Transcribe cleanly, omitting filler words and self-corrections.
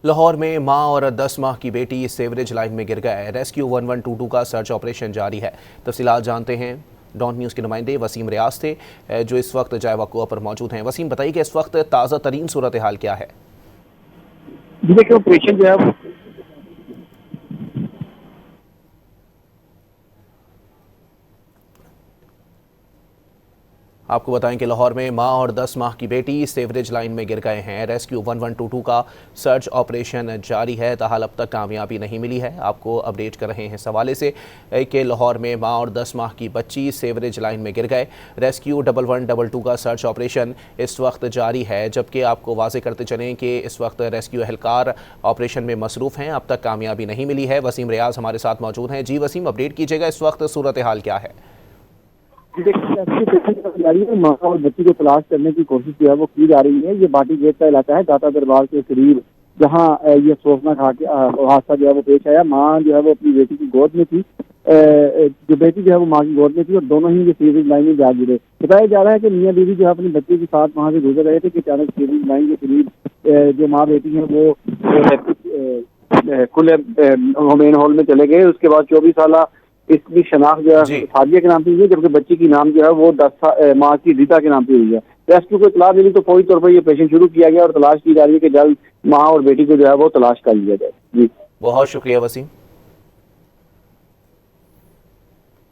लाहौर में मां और 10 माह की बेटी सेवरेज लाइन में गिर गए। रेस्क्यू 1122 का सर्च ऑपरेशन जारी है। तफसीलात जानते हैं। डॉन न्यूज़ के नुमाइंदे वसीम रियाज थे जो इस वक्त जाए वक़ुआ पर मौजूद हैं। वसीम, बताइए कि इस वक्त ताज़ा तरीन सूरत हाल क्या है? देखिए, ऑपरेशन जो है आपको बताएं कि लाहौर में मां और 10 माह की बेटी सेवरेज लाइन में गिर गए हैं। रेस्क्यू 1122 का सर्च ऑपरेशन जारी है। ताहाल अब तक कामयाबी नहीं मिली है। आपको अपडेट कर रहे हैं इस हवाले से कि लाहौर में मां और 10 माह की बच्ची सेवरेज लाइन में गिर गए। रेस्क्यू 1122 का सर्च ऑपरेशन इस वक्त जारी है, जबकि आपको वाजे करते चलें कि इस वक्त रेस्क्यू एहलकार ऑपरेशन में मसरूफ़ हैं। अब तक कामयाबी नहीं मिली है। वसीम रियाज हमारे साथ मौजूद हैं। जी वसीम, अपडेट कीजिएगा, इस वक्त सूरत हाल क्या है? माँ और बच्ची को तलाश करने की कोशिश जो है वो की जा रही है। ये बाटी गेट का इलाका है, दाता दरबार के करीब, जहाँ ये अफसोसनाक हादसा जो है वो पेश आया। माँ जो है वो अपनी बेटी की गोद में थी, जो बेटी जो है वो माँ की गोद में थी, और दोनों ही ये सीवरेज लाइन में जा गिरे। बताया जा रहा है कि मियाँ बीवी जो है अपने बच्चे के साथ वहाँ से गुजर रहे थे कि अचानक सीवरेज लाइन के करीब जो माँ बेटी है वो खुले मेन हॉल में चले गए। उसके बाद 24 साल इसकी शनाख्त जो है सादिया के नाम पे हुई है, जबकि बच्ची की नाम जो है वो 10 माह की रीता के नाम पे हुई है। रेस्क्यू को इतला मिली तो फौरी तौर पर ये ऑपरेशन शुरू किया गया और तलाश की जा रही है कि जल्द माँ और बेटी को जो है वो तलाश कर लिया जाए। जी, बहुत शुक्रिया वसीम।